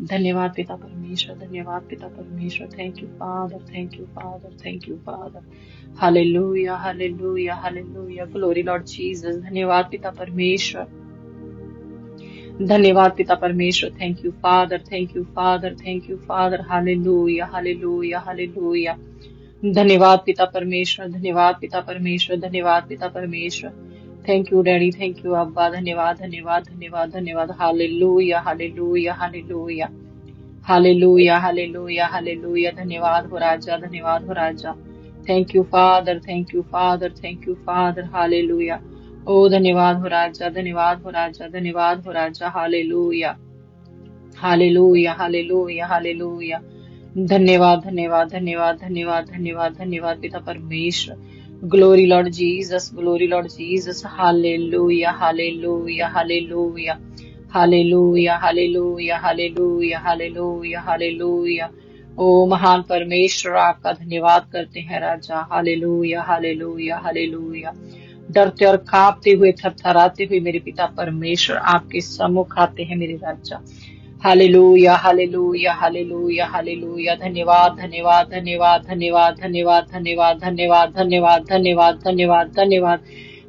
धन्यवाद पिता परमेश्वर, धन्यवाद पिता परमेश्वर। Thank you father, thank you father, thank you father. Hallelujah, hallelujah, hallelujah. Glory Lord Jesus. धन्यवाद पिता परमेश्वर, धन्यवाद पिता परमेश्वर। Thank you father, thank you father, thank you father. Hallelujah, hallelujah, hallelujah. धन्यवाद पिता परमेश्वर, धन्यवाद पिता परमेश्वर, धन्यवाद पिता परमेश्वर। Thank you daddy, thank you अब्बा। धन्यवाद, धन्यवाद, धन्यवाद, धन्यवाद। Hallelujah, hallelujah, hallelujah, hallelujah, hallelujah, hallelujah. धन्यवाद हो राजा, धन्यवाद हो राजा। Thank you father, thank you father, thank you father. Hallelujah. ओ धन्यवाद हो राजा, धन्यवाद हो राजा, धन्यवाद हो राजा। Hallelujah, hallelujah, hallelujah, hallelujah. धन्यवाद, धन्यवाद, धन्यवाद, धन्यवाद, धन्यवाद, धन्यवाद पिता परमेश्वर। Glory Lord Jesus, glory Lord Jesus. Hallelujah, hallelujah, hallelujah, hallelujah, hallelujah, hallelujah, hallelujah, hallelujah. ओ महान परमेश्वर, आपका धन्यवाद करते हैं राजा। Hallelujah, hallelujah, hallelujah. डरते और कांपते हुए, थरथराते हुए मेरे पिता परमेश्वर आपके सम्मुख आते हैं मेरे राजा। Hallelujah, hallelujah, hallelujah, hallelujah. धन्यवाद, धन्यवाद, धन्यवाद, धन्यवाद, धन्यवाद, धन्यवाद, धन्यवाद, धन्यवाद, धन्यवाद, धन्यवाद, धन्यवाद।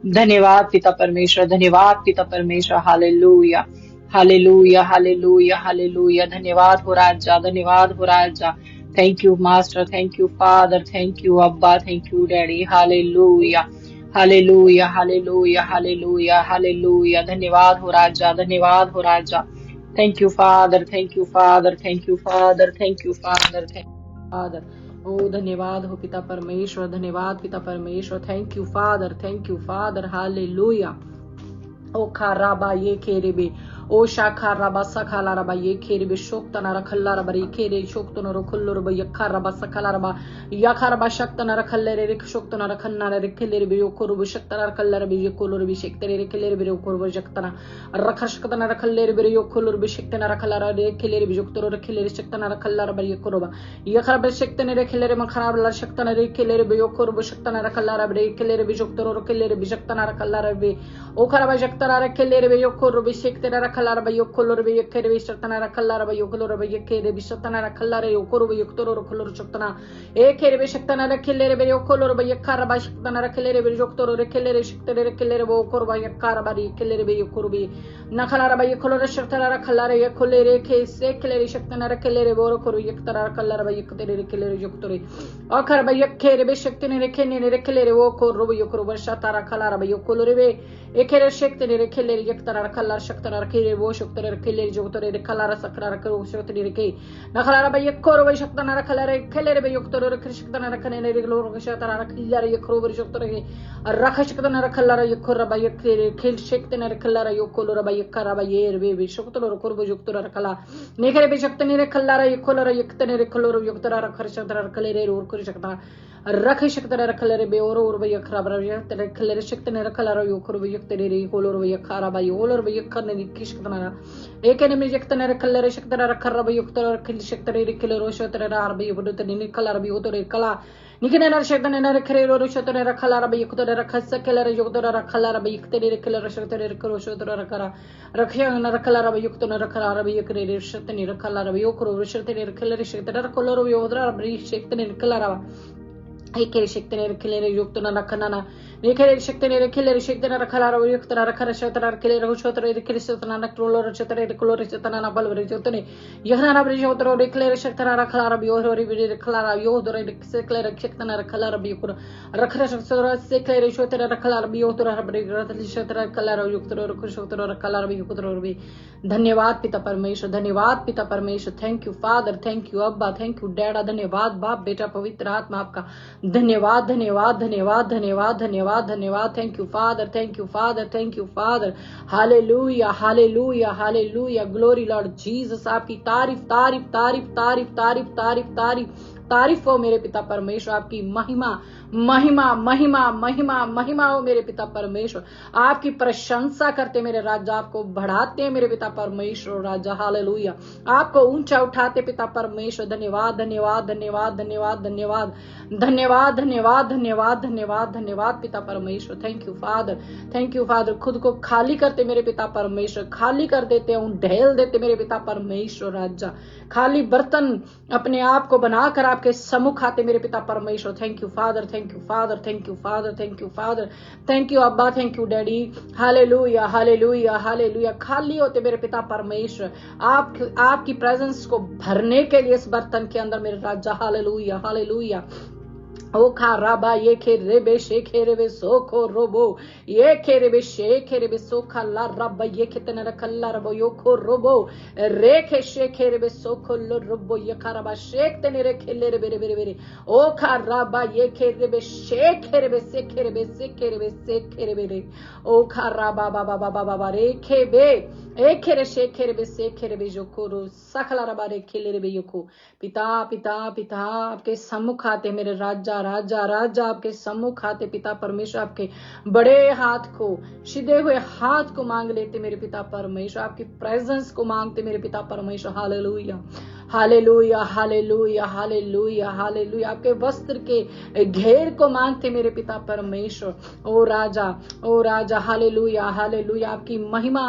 धन्यवाद पिता परमेश्वर, धन्यवाद पिता परमेश्वर। हालेलुया, हालेलुया, हालेलुया, हालेलुया। धन्यवाद हो राजा, धन्यवाद हो राजा। Thank you master, thank you father, thank you अब्बा, थैंक यू डैडी। हालेलुया, हालेलुया, हालेलुया, हालेलुया, हालेलुया। धन्यवाद हो राजा, धन्यवाद हो राजा। Thank you, Father. Thank you, Father. Thank you, Father. Thank you, Father. Thank you, Father. ओ धन्यवाद हो पिता परमेश्वर, धन्यवाद पिता परमेश्वर। Thank you father, thank you father. Hallelujah. ओ खाराबा ये खेरेबे, ओ शाखा रबा सखाला रबा ये खेरेबे, शोक्तना रखल्ला रबा ये खेरे, शोक्तनो रखल्लो रबा यखा रबा सखाला रबा, यखा रबा शक्तना रखल्ले रे शोक्तना रखन्ना रे खेले रे यो रुब शक्तना रखल्ला रे यो कोलो रे शक्तरे रे खेले रे यो रुब शक्तना रख शक्तना रखल्ले रे यो कोलो रे शक्तना रखल्ला रे खेले रे जोक्तरो रे खेले रे शक्तना रखल्ला रे यो कोरोबा यखा रबा शक्तने रे खेले रे मखराब ला शक्तना रे खेले रे यो कोरुब शक्तना रखल्ला रे खेले रे जोक्तरो रे खेले रे शक्तना रखल्ला रे ओ खराबा शक्तना रे खेले रे यो कोरुब शक्तना रखल्ला रे यो कोलो रे यो खेले रे शक्तना रखल्ला रे यो कोलो रे यो खेले रे शक्तना रखल्ला रे यो कोरुब योक्तरो रे कोलो रे शक्तना ए खेले रे शक्तना रे खेले रे यो कोलो रे यखा रबा शक्तना रे खेले रे जोक्तरो रे खेले रे शक्तरे रे खेले रे वो कोरुबा यखा रबा रे खेले रे यो कोरुबी नखला रबा यो कोलो रे शक्तना रखल्ला रे यो खोले रे खे से खेले रे शक्तना रे खेले रे वो कोरु यक्तरा रखल्ला रे यक्तरे रे खेले रे जोक्तरे और खरबा यखे रे शक्तने रे खेने रे खेले रे वो कोरुब यो कोरुब शता रखला रे यो कोलो रे एखेरे शक्तने रे खेले रे यक्तरा रखल्ला शक्तना रे खेले वो शक्तरे रे खेले रे जोक्तरे रे खला रे सकरा रे करो शक्तने रे के नखला रे यक्को रे शक्तना रखला रे खेले रे योक्तरे रे शक्तना रखने रे लो रे शता रखल्ला रे यक्रो रे जोक्तरे के रख शक्तना रखल्ला रे यक्को रे यक्खे रे खेल शक्तने रे खल्ला रे योक्को रे यक्का रे ये रे शक्तरो रे कोरुब जोक्तरे रखला नेखरे बे शक्तने रे खल्ला रे यक्को रे यक्तने रे खलो रे योक्तरा रख शक्तना रखले रे और कर शक्तना रख शक्तना रखले रे बे और बे यखरा रे यक्तरे खले रे शक्तने रखला रे योक्को रे यक्तरे रे कोलो रे यखा रे ओलो रे यक्का ने किशक्तना एकेने में यक्तने रखले रे शक्तना रखरा रे योक्तरा रखले शक्तरे रे खले रो शक्तरे रे बे बडतने निकला रे ओतरे कला निकने रे शक्तने रे खरे रो शक्तने रखला रे यक्तरे रख सकले रे योक्तरा रखला रे यक्तरे रे खले रे शक्तरे रे करो शक्तरा रखरा रखया रखला रे यक्तने रखला रे यक्रे रे शक्तने रखला रे योकरो रे शक्तने रे खले रे शक्तरे रखलो रे योदरा रे शक्तने रखला रे एकेरे शक्तने रे खले रे योक्तना रखना ना नेखेरे शक्तने रे खले रे शक्तना रखला रे योक्तना रखरा शक्तरा रे खले रे शक्तरे रे खले शक्तना रखलो रे शक्तरे रे कोलो रे शक्तना ना बल रे जोतने यहना रे शक्तरो रे खले रे शक्तना रखला रे यो रे रे खला रे यो दरे रे खले रे शक्तना रखला रे यो रखरा शक्तरा से खले रे शक्तरा रखला रे यो दरे रे शक्तरा रखला रे योक्तरो रे शक्तरो रखला रे योक्तरो रे धन्यवाद पिता परमेश्वर, धन्यवाद पिता परमेश्वर। Thank you father, thank you अब्बा, थैंक यू डैडा। धन्यवाद बाप बेटा पवित्र आत्मा आपका धन्यवाद, धन्यवाद, धन्यवाद, धन्यवाद, धन्यवाद, धन्यवाद। Thank you father, thank you father, thank you father. Hallelujah, hallelujah, hallelujah. Glory Lord Jesus, आपकी तारीफ तारीफ तारीफ तारीफ तारीफ तारीफ तारीफ तारीफ हो मेरे पिता परमेश्वर, आपकी महिमा महिमा महिमा महिमा महिमा हो मेरे पिता परमेश्वर। आपकी प्रशंसा करते मेरे राजा, आपको बढ़ाते हैं मेरे पिता परमेश्वर राजा। हालेलुया, आपको ऊंचा उठाते पिता परमेश्वर। धन्यवाद धन्यवाद धन्यवाद धन्यवाद धन्यवाद धन्यवाद धन्यवाद धन्यवाद धन्यवाद धन्यवाद पिता परमेश्वर। Thank you father, thank you father. खुद को खाली करते मेरे पिता परमेश्वर, खाली कर देते हैं, ढेल देते मेरे पिता परमेश्वर राजा। खाली बर्तन अपने आप को बनाकर आपके सम्मुख आते मेरे पिता परमेश्वर। Thank you father, thank you father, thank you father, thank you father, thank you अब्बा, थैंक यू डैडी। हालेलुया हालेलुया हालेलुया। खाली होते मेरे पिता परमेश्वर, आपकी प्रेजेंस को भरने के लिए इस बर्तन के अंदर मेरे राजा। Hallelujah hallelujah. ओ खा राबा ये खे रेबे शे खे रेबे सो खो रोबो ये खे रेबे शे खे रेबे सो खा ला रबा ये खे तना रखल्ला रबो यो खो रोबो रे खे शे खे रेबे सो खो लो रोबो ये खा राबा शेक तने रे खे ले रे बेरे बेरे बेरे ओ खा राबा ये खे रेबे शे खे रेबे से खे रेबे से खे रेबे से खे रेबे रे ओ खा राबा बाबा बाबा बाबा रे खे बे ए खे रे शे खे रेबे से खे रेबे जो खो रो सखला रबा रे खे ले रे बे यो खो। पिता पिता पिता आपके सम्मुख आते मेरे राजा राजा राजा, आपके सम्मुख आते पिता परमेश्वर। आपके बड़े हाथ को, सीधे हुए हाथ को मांग लेते मेरे पिता परमेश्वर, आपकी प्रेजेंस को मांगते मेरे पिता परमेश्वर। हालेलुया हालेलुया हालेलुया हालेलुया हालेलुया। आपके वस्त्र के घेर को मांगते मेरे पिता परमेश्वर। ओ राजा हालेलुया हालेलुया। आपकी महिमा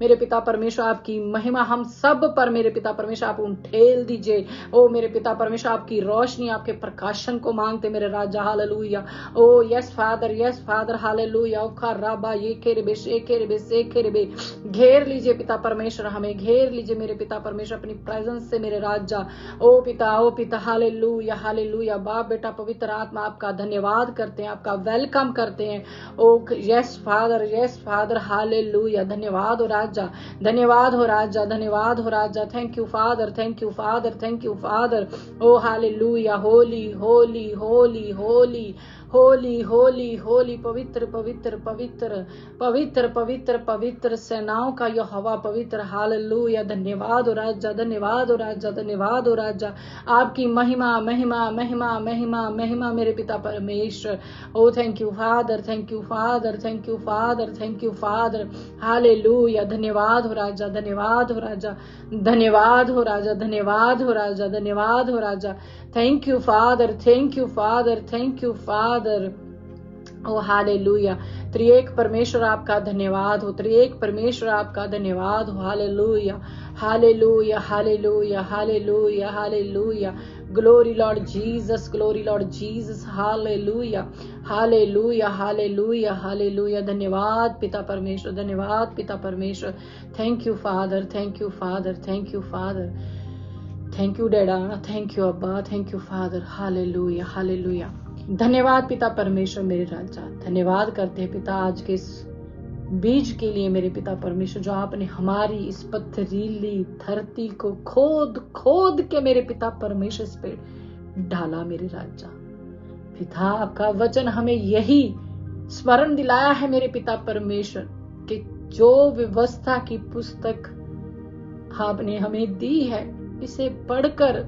मेरे पिता परमेश्वर, आपकी महिमा हम सब पर मेरे पिता परमेश्वर आप उठेल दीजिए। ओ मेरे पिता परमेश्वर, आपकी रोशनी, आपके प्रकाशन को मांगते मेरे राजा। हालेलुया। ओ यस फादर हालेलुया। ओ खराबा ये केरबे शे केरबे से केरबे। घेर लीजिए पिता परमेश्वर, हमें घेर लीजिए मेरे पिता परमेश्वर अपनी प्रेजेंस से मेरे राजा। ओ पिता हालेलुया हालेलुया। बाप बेटा पवित्र आत्मा आपका धन्यवाद करते हैं, आपका वेलकम करते हैं। ओ यस फादर हालेलुया। धन्यवाद हो राजा, धन्यवाद हो राजा, धन्यवाद हो राजा। Thank you father, thank you father, thank you father. ओ हालेलुया। Holy holy holy holy holy holy holy. पवित्र पवित्र पवित्र पवित्र पवित्र पवित्र सेनाओं का यहोवा पवित्र। हालेलुया। धन्यवाद हो राजा, धन्यवाद हो राजा, धन्यवाद हो राजा। आपकी महिमा महिमा महिमा महिमा महिमा मेरे पिता परमेश्वर। ओ thank you father, thank you father, thank you father, thank you father. हालेलुया। धन्यवाद हो राजा, धन्यवाद हो राजा, धन्यवाद हो राजा, धन्यवाद हो राजा, धन्यवाद हो राजा। Thank you father, thank you father, thank you father. ओ हालेलुया। त्रिएक परमेश्वर आपका धन्यवाद हो, त्रिएक परमेश्वर आपका धन्यवाद हो। हालेलुया hallelujah hallelujah hallelujah hallelujah. Glory Lord Jesus, glory Lord Jesus. Hallelujah hallelujah hallelujah hallelujah. धन्यवाद पिता परमेश्वर, धन्यवाद पिता परमेश्वर। Thank you father, thank you father, thank you father, thank you dada, thank you अब्बा, thank you father. Hallelujah hallelujah. धन्यवाद पिता परमेश्वर मेरे राजा। धन्यवाद करते हैं पिता आज के इस बीज के लिए मेरे पिता परमेश्वर, जो आपने हमारी इस पथरीली धरती को खोद खोद के मेरे पिता परमेश्वर इस पे डाला मेरे राजा। पिता आपका वचन हमें यही स्मरण दिलाया है मेरे पिता परमेश्वर कि जो व्यवस्था की पुस्तक आपने हमें दी है, इसे पढ़कर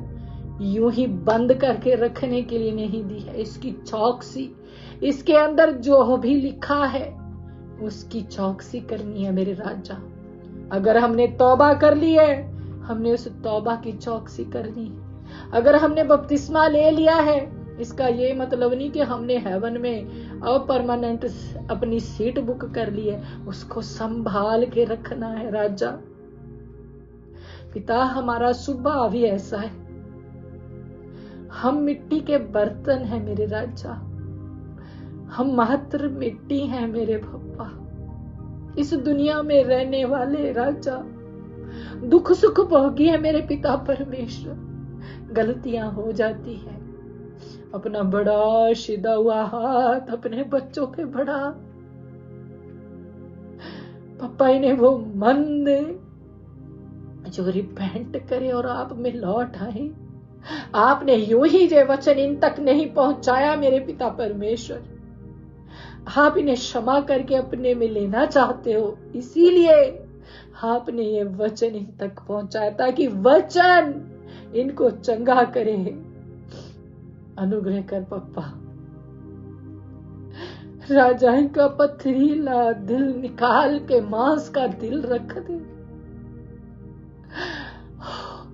यूं ही बंद करके रखने के लिए नहीं दी है। इसकी चौकसी, इसके अंदर जो भी लिखा है उसकी चौकसी करनी है मेरे राजा। अगर हमने तौबा कर ली है, हमने उस तौबा की चौकसी करनी है। अगर हमने बपतिस्मा ले लिया है, इसका ये मतलब नहीं कि हमने हेवन में परमानेंट अपनी सीट बुक कर ली है, उसको संभाल के रखना है राजा। पिता हमारा स्वभाव ही ऐसा है, हम मिट्टी के बर्तन हैं मेरे राजा, हम मात्र मिट्टी हैं मेरे पप्पा, इस दुनिया में रहने वाले राजा। दुख सुख भोगी है मेरे पिता परमेश्वर। गलतियां हो जाती है, अपना बड़ा सीधा हुआ हाथ अपने बच्चों पे बढ़ा। पप्पा इन्हें वो मन दे जो रिपेंट करे और आप में लौट आए। आपने यूं ही ये वचन इन तक नहीं पहुंचाया मेरे पिता परमेश्वर, आप इन्हें क्षमा करके अपने में लेना चाहते हो, इसीलिए आपने ये वचन इन तक पहुंचाया ताकि वचन इनको चंगा करे। अनुग्रह कर पप्पा। राजा इनका पथरीला दिल निकाल के मांस का दिल रख दे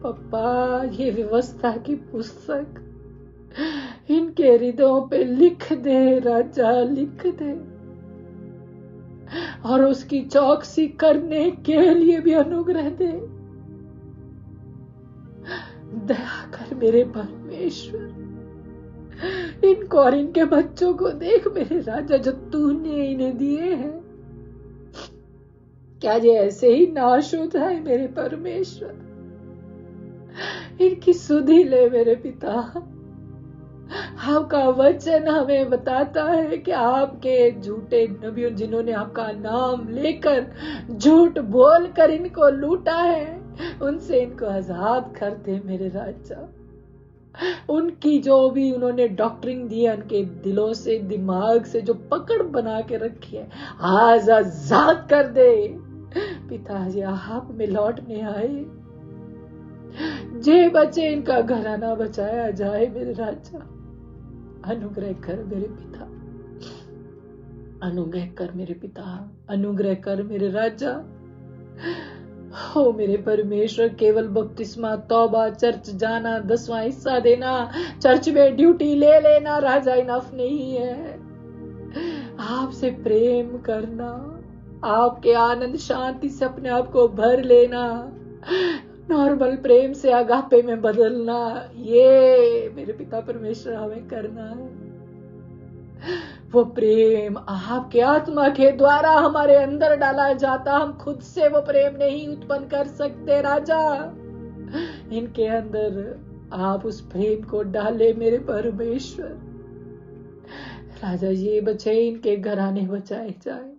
पप्पा। ये व्यवस्था की पुस्तक इनके हृदयों पे लिख दे राजा, लिख दे। और उसकी चौकसी करने के लिए भी अनुग्रह दे। दया कर मेरे परमेश्वर, इनको और इनके बच्चों को देख मेरे राजा, जो तूने इन्हें दिए हैं। क्या ये ऐसे ही नाश हो जाए मेरे परमेश्वर? इनकी सुधि ले मेरे पिता। आपका वचन हमें बताता है कि आपके झूठे नबियों, जिन्होंने आपका नाम लेकर झूठ बोलकर इनको लूटा है, उनसे इनको आजाद कर दे मेरे राजा। उनकी जो भी उन्होंने डॉक्टरिंग दी है, उनके दिलों से, दिमाग से जो पकड़ बना के रखी है, आज आजाद कर दे पिताजी। आप में लौटने आए, जे बचे इनका घराना बचाया जाए मेरे राजा। अनुग्रह कर मेरे पिता, अनुग्रह कर मेरे पिता, अनुग्रह कर मेरे राजा। हो मेरे परमेश्वर, केवल बपतिस्मा, तौबा, चर्च जाना, 10वां हिस्सा देना, चर्च में ड्यूटी ले लेना राजा इनफ नहीं है। आपसे प्रेम करना, आपके आनंद शांति से अपने आप को भर लेना, नॉर्मल प्रेम से अगापे में बदलना, ये मेरे पिता परमेश्वर हमें करना है। वो प्रेम आपके आत्मा के द्वारा हमारे अंदर डाला जाता, हम खुद से वो प्रेम नहीं उत्पन्न कर सकते राजा। इनके अंदर आप उस प्रेम को डाले मेरे परमेश्वर। राजा ये बचे, इनके घराने बचाए जाए,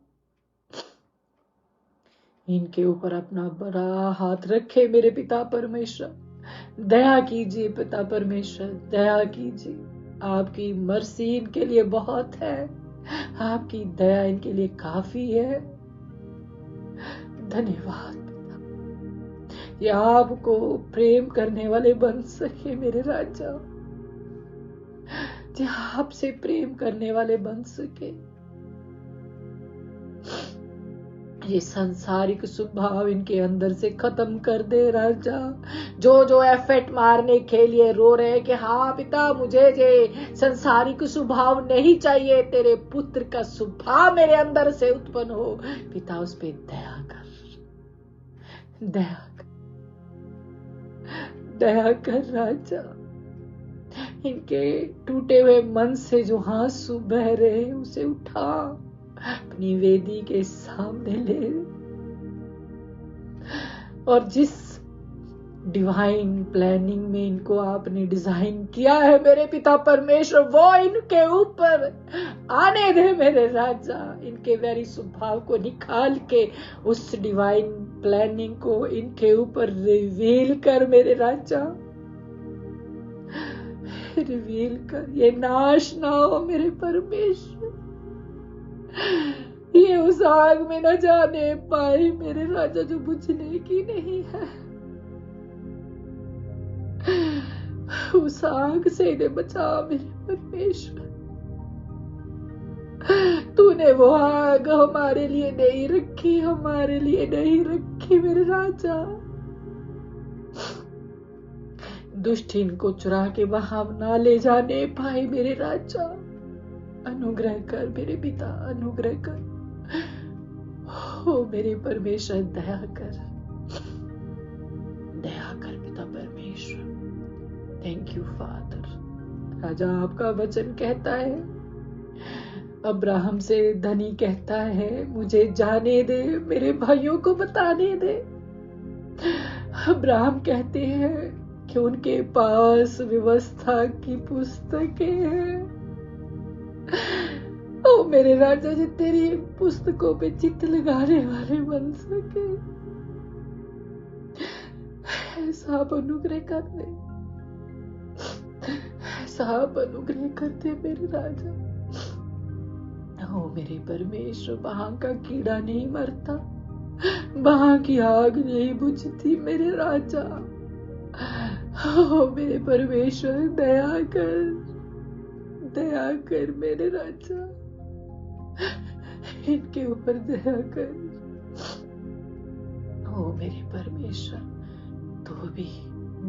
इनके ऊपर अपना बड़ा हाथ रखे मेरे पिता परमेश्वर। दया कीजिए पिता परमेश्वर, दया कीजिए। आपकी मर्सी इनके लिए बहुत है, आपकी दया इनके लिए काफी है। धन्यवाद पिता, ये आपको प्रेम करने वाले बन सके मेरे राजा, ये आपसे प्रेम करने वाले बन सके। ये सांसारिक स्वभाव इनके अंदर से खत्म कर दे राजा। जो एफर्ट मारने के लिए रो रहे हैं कि हाँ पिता मुझे ये सांसारिक स्वभाव नहीं चाहिए, तेरे पुत्र का स्वभाव मेरे अंदर से उत्पन्न हो पिता, उस पे दया कर, दया कर, दया कर राजा। इनके टूटे हुए मन से जो आंसू बह रहे हैं उसे उठा, अपनी वेदी के सामने ले, और जिस डिवाइन प्लानिंग में इनको आपने डिजाइन किया है मेरे पिता परमेश्वर, वो इनके ऊपर आने दे मेरे राजा। इनके वैरी स्वभाव को निकाल के उस डिवाइन प्लानिंग को इनके ऊपर रिवील कर मेरे राजा, रिवील कर। ये नाश ना हो मेरे परमेश्वर, ये उस आग में न जाने पाए मेरे राजा जो बुझने की नहीं है। उस आग से इन्हें बचा मेरे परमेश्वर। तूने वो आग हमारे लिए नहीं रखी, हमारे लिए नहीं रखी मेरे राजा। दुष्ट इनको चुरा के वहां ना ले जाने पाए मेरे राजा। अनुग्रह कर मेरे पिता, अनुग्रह कर। हो मेरे परमेश्वर दया कर, दया कर पिता परमेश्वर। Thank you father. राजा आपका वचन कहता है, अब्राहम से धनी कहता है मुझे जाने दे, मेरे भाइयों को बताने दे। अब्राहम कहते हैं कि उनके पास व्यवस्था की पुस्तकें हैं। ओ मेरे राजा जी, तेरी पुस्तकों पे चित्त लगाने वाले बन सके, ऐसा आप अनुग्रह कर दे, ऐसा आप अनुग्रह कर दे मेरे राजा। ओ मेरे परमेश्वर, वहां का कीड़ा नहीं मरता, वहां की आग नहीं बुझती मेरे राजा। ओ मेरे परमेश्वर दया कर, दया कर मेरे राजा, इनके ऊपर दया कर। ओ मेरे परमेश्वर, तो भी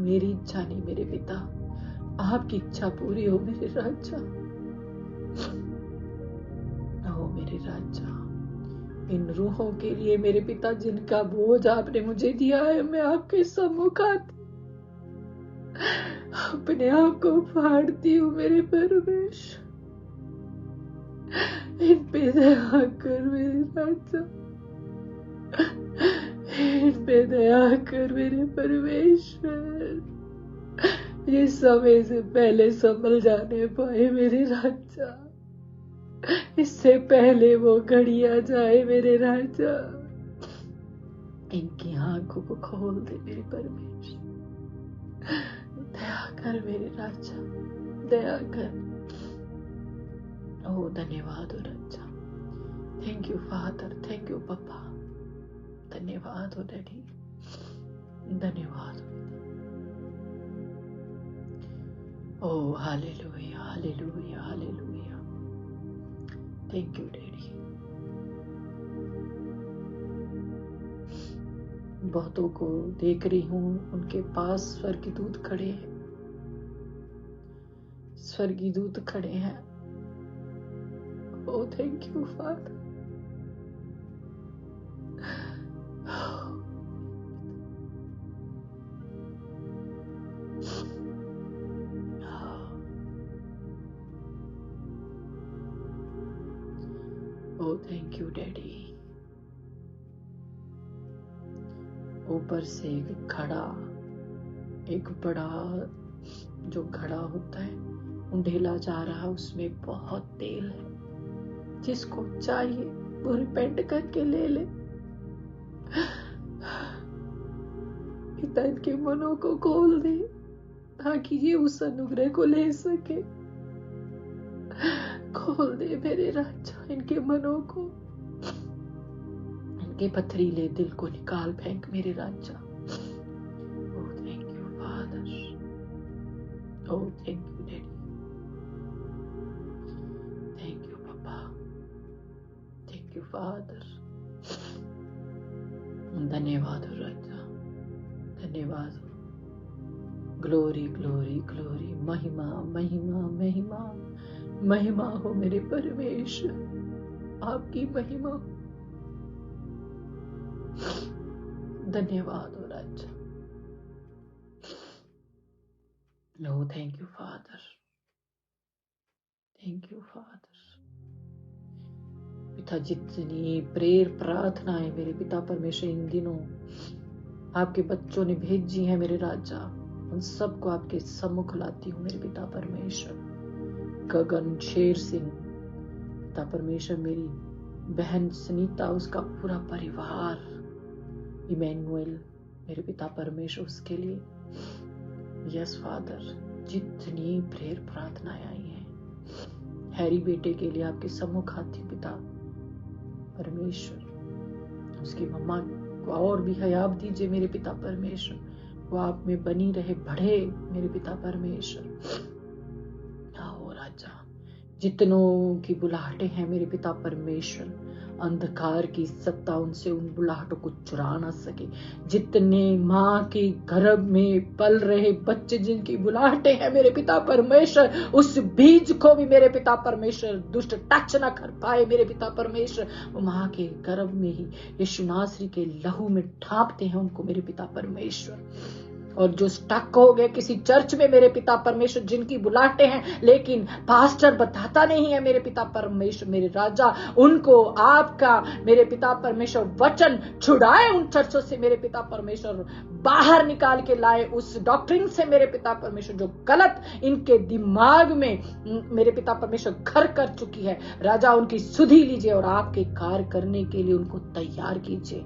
मेरी इच्छा नहीं मेरे पिता, आपकी इच्छा पूरी हो मेरे राजा। ओ मेरे राजा, इन रूहों के लिए मेरे पिता जिनका बोझ आपने मुझे दिया है, मैं आपके सम्मुख आती अपने आप को फाड़ती हूँ मेरे परमेश्वर। इन पे दया कर मेरे राजा, इन पे दया कर मेरे परमेश्वर। ये समय से पहले संभल जाने पाए मेरे राजा, इससे पहले वो घड़ी आ जाए मेरे राजा। इनकी आंखों को खोल दे मेरे परमेश्वर, दया कर मेरे राजा, दया कर। ओ धन्यवाद हो राजा, thank you father, thank you papa, धन्यवाद हो डैडी, धन्यवाद। ओ हालेलुया, हालेलुया, हालेलुया, थैंक यू डैडी। बहुतों को देख रही हूं, उनके पास स्वर्गदूत खड़े हैं, स्वर्गदूत खड़े हैं। ओ थैंक यू फादर। ओ थैंक यू डैडी। ऊपर से एक बड़ा जो घड़ा होता है उंडेला जा रहा, उसमें बहुत तेल है, जिसको चाहिए वो रिपेंट करके ले ले। पिता इनके मनों को खोल दे ताकि ये उस अनुग्रह को ले सके। खोल दे मेरे राजा इनके मनों को, इनके पथरीले दिल को निकाल फेंक मेरे राजा। ओ थैंक यू फादर, ओ thank you daddy, thank you papa, thank you father. धन्यवाद हो राजा, धन्यवाद हो। ग्लोरी ग्लोरी ग्लोरी, महिमा महिमा महिमा महिमा हो मेरे परमेश्वर, आपकी महिमा। धन्यवाद हो राजा। No thank you father, thank you father. पिता जितनी प्रेयर प्रार्थनाएं मेरे पिता परमेश्वर इन दिनों आपके बच्चों ने भेजी हैं मेरे राजा, उन सबको आपके सम्मुख लाती हूँ मेरे पिता परमेश्वर। गगन शेर सिंह पिता परमेश्वर, मेरी बहन सुनीता, उसका पूरा परिवार, इमैनुअल मेरे पिता परमेश्वर, उसके लिए यस फादर, जितनी प्रेयर प्रार्थनाएं आई हैं, हैरी बेटे के लिए आपके सम्मुख आती पिता परमेश्वर। उसकी मम्मा को और भी हयात दीजिए मेरे पिता परमेश्वर, वो आप में बनी रहे, बढ़े मेरे पिता परमेश्वर। आओ राजा, जितनों की बुलाहटे हैं मेरे पिता परमेश्वर, अंधकार की सत्ता उनसे उन बुलाहटों को चुरा ना सके। जितने माँ के गर्भ में पल रहे बच्चे जिनकी बुलाहटे हैं मेरे पिता परमेश्वर, उस बीज को भी मेरे पिता परमेश्वर दुष्ट टच ना कर पाए मेरे पिता परमेश्वर। वो माँ के गर्भ में ही यीशु नासरी के लहू में ढांपते हैं उनको मेरे पिता परमेश्वर। और जो स्टक हो गए किसी चर्च में मेरे पिता परमेश्वर, जिनकी बुलाहटे हैं लेकिन पास्टर बताता नहीं है मेरे पिता परमेश्वर, मेरे राजा, उनको आपका मेरे पिता परमेश्वर वचन छुड़ाए उन चर्चों से मेरे पिता परमेश्वर, बाहर निकाल के लाए उस डॉक्ट्रिन से मेरे पिता परमेश्वर जो गलत इनके दिमाग में मेरे पिता परमेश्वर घर कर चुकी है। राजा उनकी सुधि लीजिए और आपके कार्य करने के लिए उनको तैयार कीजिए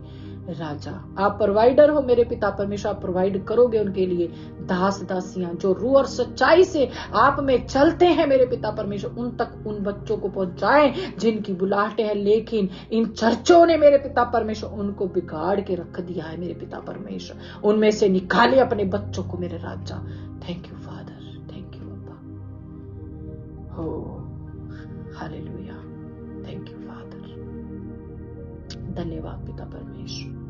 राजा। आप प्रोवाइडर हो मेरे पिता परमेश्वर, आप प्रोवाइड करोगे उनके लिए दास दासियां जो रूह और सच्चाई से आप में चलते हैं मेरे पिता परमेश्वर, उन तक उन बच्चों को पहुंचाएं जिनकी बुलाहटें हैं लेकिन इन चर्चों ने मेरे पिता परमेश्वर उनको बिगाड़ के रख दिया है मेरे पिता परमेश्वर। उनमें से निकाले अपने बच्चों को मेरे राजा। Thank you father, thank you papa. हो हालेलुया। Thank you father. धन्यवाद पिता परमेश्वर।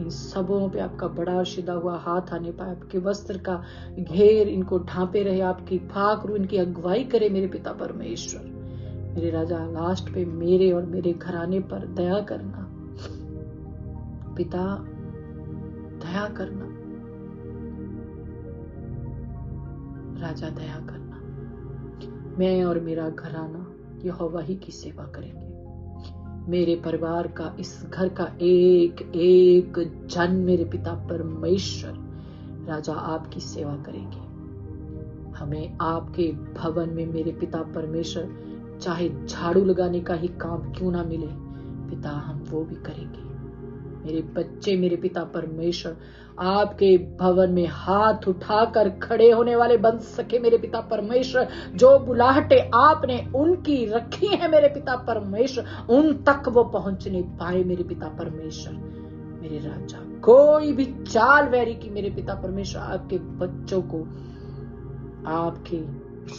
इन सबों पे आपका बड़ा और सीधा हुआ हाथ आने पाए, आपके वस्त्र का घेर इनको ढांपे रहे, आपकी फाकरू इनकी अगुवाई करे मेरे पिता परमेश्वर। मेरे राजा लास्ट पे मेरे और मेरे घराने पर दया करना पिता, दया करना राजा, दया करना। मैं और मेरा घराना यहोवा ही की सेवा करेंगे। मेरे परिवार का, इस घर का एक एक जन मेरे पिता परमेश्वर राजा आपकी सेवा करेंगे। हमें आपके भवन में मेरे पिता परमेश्वर चाहे झाड़ू लगाने का ही काम क्यों ना मिले पिता, हम वो भी करेंगे। मेरे बच्चे मेरे पिता परमेश्वर आपके भवन में हाथ उठाकर खड़े होने वाले बन सके मेरे पिता परमेश्वर। जो बुलाहटे आपने उनकी रखी है मेरे पिता परमेश्वर, उन तक वो पहुंचने पाए मेरे पिता परमेश्वर। मेरे राजा कोई भी चाल वैरी की मेरे पिता परमेश्वर आपके बच्चों को आपके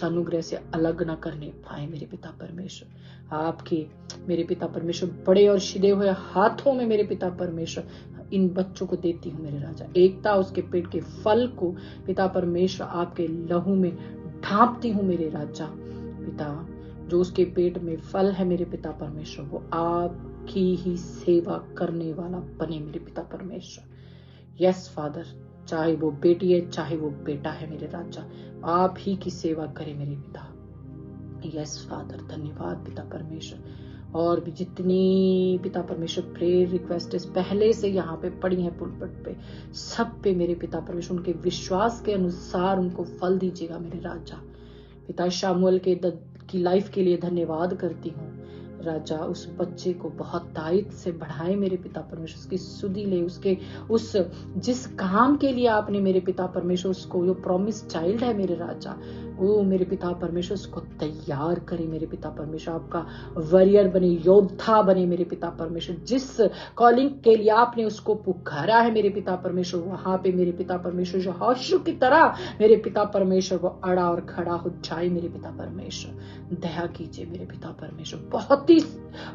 अनुग्रह से अलग ना करने पाए मेरे पिता परमेश्वर। आपके मेरे पिता परमेश्वर बड़े और सीधे हुए हाथों में मेरे पिता परमेश्वर इन बच्चों को देती हूँ मेरे राजा। एकता उसके पेट के फल को पिता परमेश्वर आपके लहू में ढांपती हूँ मेरे राजा। पिता जो उसके पेट में फल है मेरे पिता परमेश्वर, वो आपकी ही सेवा करने वाला बने मेरे पिता परमेश्वर। यस फादर, चाहे वो बेटी है चाहे वो बेटा है मेरे राजा, आप ही की सेवा करे मेरे पिता। यस फादर, धन्यवाद पिता परमेश्वर। और भी जितनी पिता परमेश्वर प्रेयर रिक्वेस्ट पहले से यहाँ पे पड़ी है पुलपट पे, सब पे मेरे पिता परमेश्वर उनके विश्वास के अनुसार उनको फल दीजिएगा मेरे राजा। पिता शामुएल की लाइफ के लिए धन्यवाद करती हूँ राजा। उस बच्चे को बहुत दायित्व से बढ़ाए मेरे पिता परमेश्वर, उसकी सुधि ले, उसके उस जिस काम के लिए आपने मेरे पिता परमेश्वर उसको, जो प्रॉमिस चाइल्ड है मेरे राजा, वो मेरे पिता परमेश्वर उसको तैयार करे मेरे पिता परमेश्वर। आपका वॉरियर बने, योद्धा बने मेरे पिता परमेश्वर। जिस कॉलिंग के लिए आपने उसको पुकारा है मेरे पिता परमेश्वर, वहां पे मेरे पिता परमेश्वर जो यहोशू की तरह मेरे पिता परमेश्वर वो अड़ा और खड़ा हो जाए मेरे पिता परमेश्वर। दया कीजिए मेरे पिता परमेश्वर। बहुत ही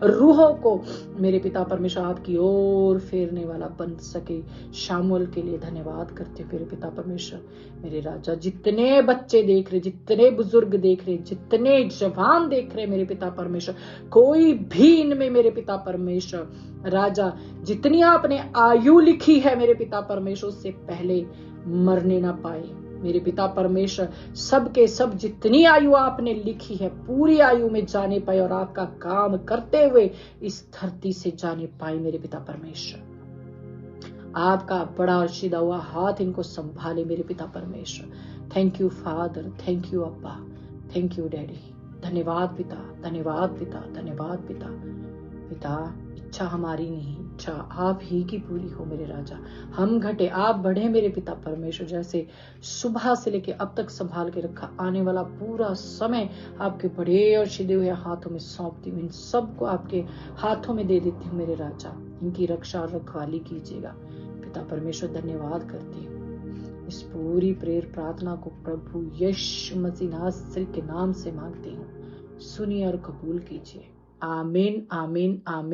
रूहों को मेरे पिता परमेश्वर आपकी ओर फेरने वाला बन सके। शामुएल के लिए धन्यवाद करते मेरे पिता परमेश्वर। मेरे राजा जितने बच्चे देख रहे, जितने बुजुर्ग देख रहे, जितने जवान देख रहे मेरे पिता परमेश्वर, कोई भी इनमें मेरे पिता परमेश्वर राजा जितनी आपने आयु लिखी है मेरे पिता परमेश्वर उससे पहले मरने ना पाए मेरे पिता परमेश्वर। सबके सब जितनी आयु आपने लिखी है पूरी आयु में जाने पाए और आपका काम करते हुए इस धरती से जाने पाए मेरे पिता परमेश्वर। आपका बड़ा और सीधा हुआ हाथ इनको संभाले मेरे पिता परमेश्वर। Thank you father, thank you अब्बा, थैंक यू डैडी। धन्यवाद पिता, धन्यवाद पिता, धन्यवाद पिता। पिता इच्छा हमारी नहीं, इच्छा आप ही की पूरी हो मेरे राजा। हम घटे आप बढ़े मेरे पिता परमेश्वर। जैसे सुबह से लेके अब तक संभाल के रखा, आने वाला पूरा समय आपके बड़े और सीधे हुए हाथों में सौंपती हूँ। इन सबको आपके हाथों में दे देती हूँ मेरे राजा। इनकी रक्षा और रखवाली कीजिएगा पिता परमेश्वर। धन्यवाद करती हूँ। इस पूरी प्रेयर प्रार्थना को प्रभु यीशु मसीह नासरी के नाम से मांगती हूँ। सुनिए और कबूल कीजिए। आमीन, आमीन, आमीन।